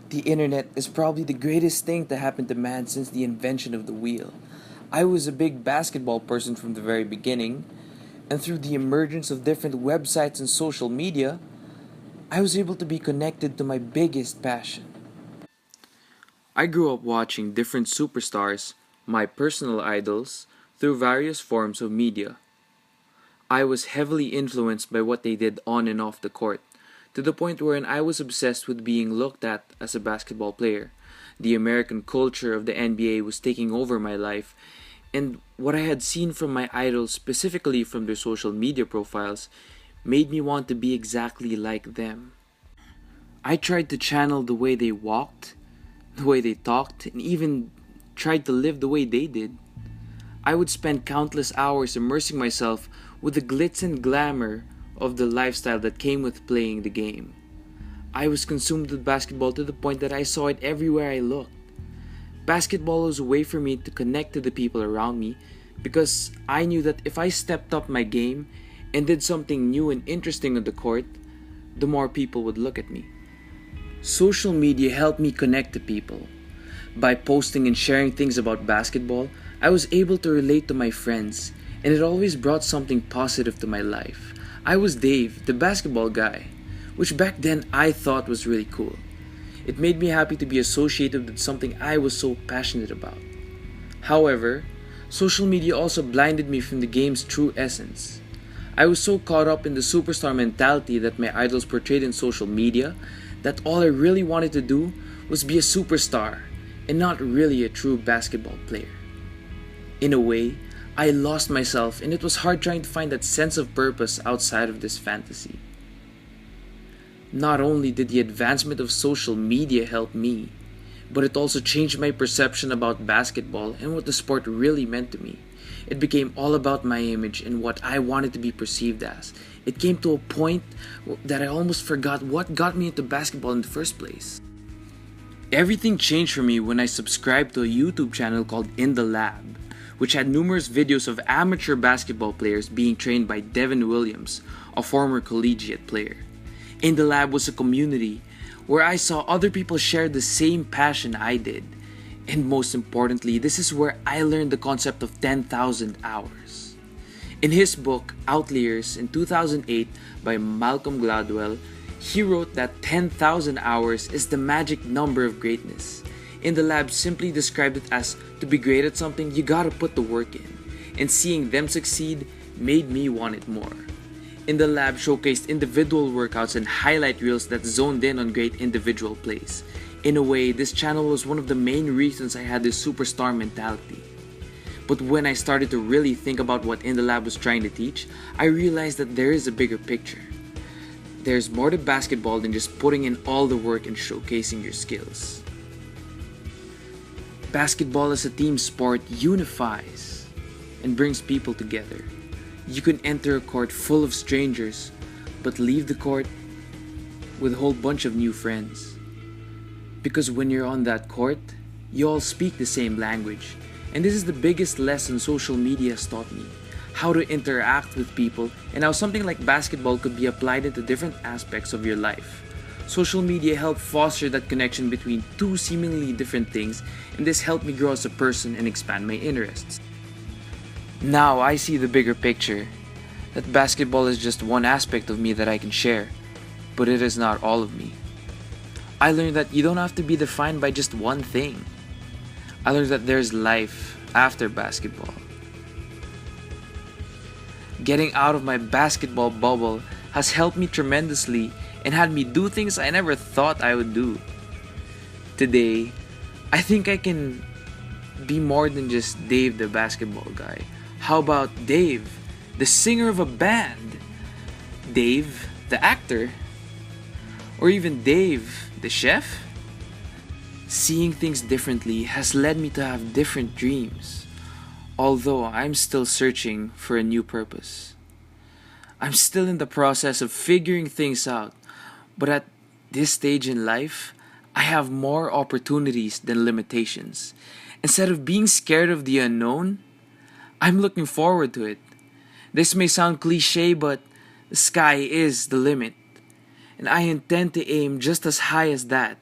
The internet is probably the greatest thing to happen to man since the invention of the wheel. I was a big basketball person from the very beginning, and through the emergence of different websites and social media, I was able to be connected to my biggest passion. I grew up watching different superstars, my personal idols, through various forms of media. I was heavily influenced by what they did on and off the court, to the point wherein I was obsessed with being looked at as a basketball player. The American culture of the NBA was taking over my life, and what I had seen from my idols, specifically from their social media profiles, made me want to be exactly like them. I tried to channel the way they walked, the way they talked, and even tried to live the way they did. I would spend countless hours immersing myself with the glitz and glamour of the lifestyle that came with playing the game. I was consumed with basketball to the point that I saw it everywhere I looked. Basketball was a way for me to connect to the people around me because I knew that if I stepped up my game and did something new and interesting on the court, the more people would look at me. Social media helped me connect to people. By posting and sharing things about basketball, I was able to relate to my friends, and it always brought something positive to my life. I was Dave, the basketball guy, which back then I thought was really cool. It made me happy to be associated with something I was so passionate about. However, social media also blinded me from the game's true essence. I was so caught up in the superstar mentality that my idols portrayed in social media that all I really wanted to do was be a superstar and not really a true basketball player. In a way, I lost myself and it was hard trying to find that sense of purpose outside of this fantasy. Not only did the advancement of social media help me, but it also changed my perception about basketball and what the sport really meant to me. It became all about my image and what I wanted to be perceived as. It came to a point that I almost forgot what got me into basketball in the first place. Everything changed for me when I subscribed to a YouTube channel called In the Lab, which had numerous videos of amateur basketball players being trained by Devin Williams, a former collegiate player. In the Lab was a community where I saw other people share the same passion I did. And most importantly, this is where I learned the concept of 10,000 hours. In his book, Outliers, in 2008 by Malcolm Gladwell, he wrote that 10,000 hours is the magic number of greatness. In the Lab simply described it as to be great at something, you gotta put the work in. And seeing them succeed made me want it more. In the Lab showcased individual workouts and highlight reels that zoned in on great individual plays. In a way, this channel was one of the main reasons I had this superstar mentality. But when I started to really think about what In the Lab was trying to teach, I realized that there is a bigger picture. There's more to basketball than just putting in all the work and showcasing your skills. Basketball as a team sport unifies and brings people together. You can enter a court full of strangers, but leave the court with a whole bunch of new friends. Because when you're on that court, you all speak the same language. And this is the biggest lesson social media has taught me. How to interact with people and how something like basketball could be applied into different aspects of your life. Social media helped foster that connection between two seemingly different things, and this helped me grow as a person and expand my interests. Now I see the bigger picture, that basketball is just one aspect of me that I can share, but it is not all of me. I learned that you don't have to be defined by just one thing. I learned that there's life after basketball. Getting out of my basketball bubble has helped me tremendously and had me do things I never thought I would do. Today, I think I can be more than just Dave the basketball guy. How about Dave, the singer of a band? Dave, the actor? Or even Dave, the chef? Seeing things differently has led me to have different dreams, although I'm still searching for a new purpose. I'm still in the process of figuring things out, but at this stage in life, I have more opportunities than limitations. Instead of being scared of the unknown, I'm looking forward to it. This may sound cliche, but the sky is the limit, and I intend to aim just as high as that.